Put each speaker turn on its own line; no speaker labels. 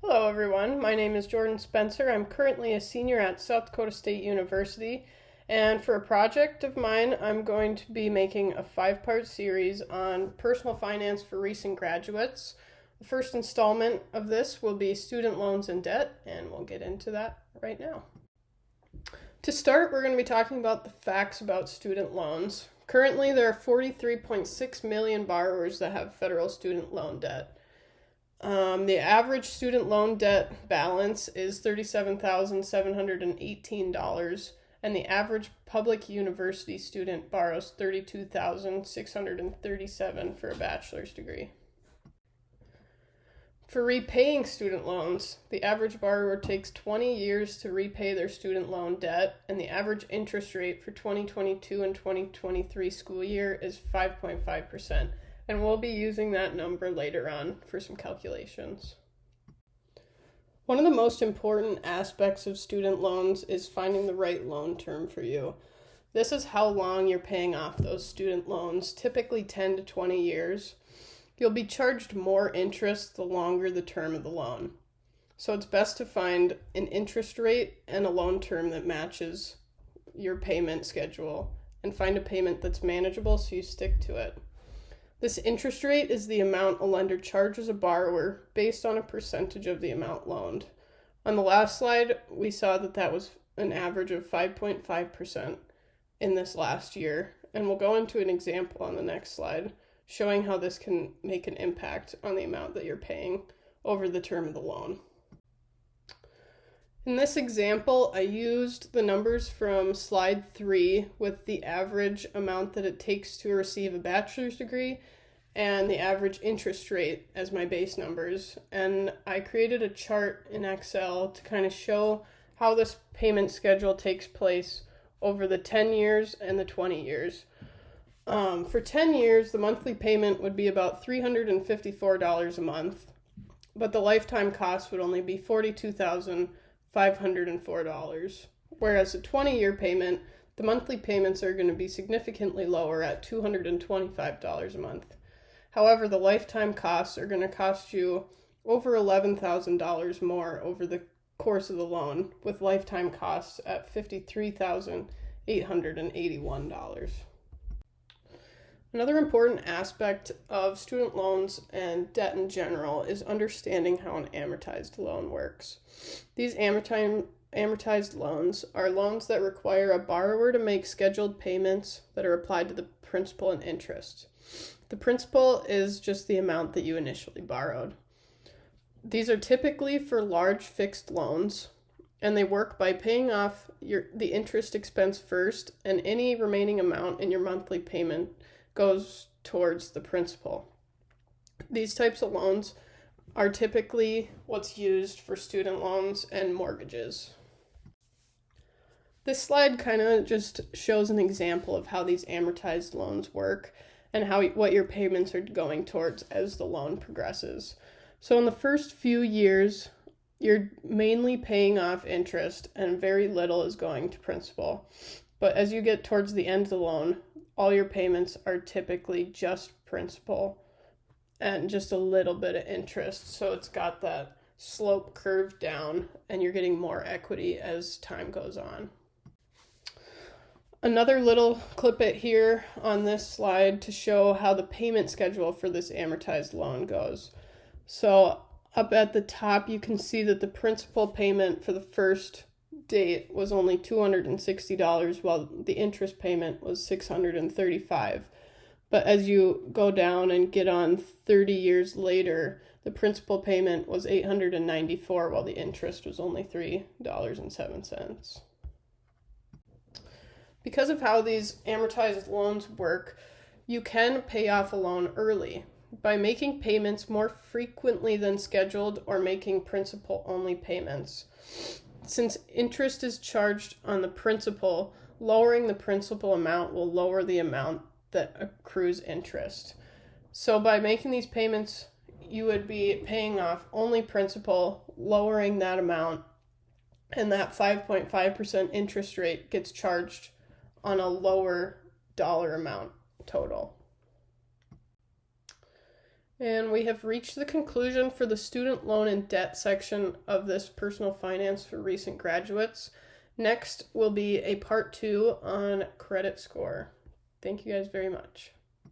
Hello everyone, my name is Jordan Spencer. I'm currently a senior at South Dakota State University, and for a project of mine, I'm going to be making a 5-part series on personal finance for recent graduates. The first installment of this will be student loans and debt, and we'll get into that right now. To start, we're going to be talking about the facts about student loans. Currently, there are 43.6 million borrowers that have federal student loan debt. The average student loan debt balance is $37,718, and the average public university student borrows $32,637 for a bachelor's degree. For repaying student loans, the average borrower takes 20 years to repay their student loan debt, and the average interest rate for 2022 and 2023 school year is 5.5%. And we'll be using that number later on for some calculations. One of the most important aspects of student loans is finding the right loan term for you. This is how long you're paying off those student loans, typically 10 to 20 years. You'll be charged more interest the longer the term of the loan. So it's best to find an interest rate and a loan term that matches your payment schedule, and find a payment that's manageable so you stick to it. This interest rate is the amount a lender charges a borrower based on a percentage of the amount loaned. On the last slide, we saw that was an average of 5.5% in this last year, and we'll go into an example on the next slide showing how this can make an impact on the amount that you're paying over the term of the loan. In this example, I used the numbers from slide 3 with the average amount that it takes to receive a bachelor's degree and the average interest rate as my base numbers. And I created a chart in Excel to kind of show how this payment schedule takes place over the 10 years and the 20 years. For 10 years, the monthly payment would be about $354 a month, but the lifetime cost would only be $42,504. Whereas a 20-year payment, the monthly payments are going to be significantly lower at $225 a month. However, the lifetime costs are going to cost you over $11,000 more over the course of the loan, with lifetime costs at $53,881. Another important aspect of student loans and debt in general is understanding how an amortized loan works. These amortized loans are loans that require a borrower to make scheduled payments that are applied to the principal and interest. The principal is just the amount that you initially borrowed. These are typically for large fixed loans, and they work by paying off the interest expense first, and any remaining amount in your monthly payment goes towards the principal. These types of loans are typically what's used for student loans and mortgages. This slide kind of just shows an example of how these amortized loans work and what your payments are going towards as the loan progresses. So in the first few years, you're mainly paying off interest and very little is going to principal. But as you get towards the end of the loan, all your payments are typically just principal and just a little bit of interest. So it's got that slope curve down and you're getting more equity as time goes on. Another little clip it here on this slide to show how the payment schedule for this amortized loan goes. So up at the top, you can see that the principal payment for the first date was only $260, while the interest payment was $635. But as you go down and get on 30 years later, the principal payment was $894, while the interest was only $3.07. Because of how these amortized loans work, you can pay off a loan early by making payments more frequently than scheduled or making principal-only payments. Since interest is charged on the principal, lowering the principal amount will lower the amount that accrues interest. So by making these payments, you would be paying off only principal, lowering that amount, and that 5.5% interest rate gets charged on a lower dollar amount total. And we have reached the conclusion for the student loan and debt section of this personal finance for recent graduates. Next will be a part 2 on credit score. Thank you guys very much.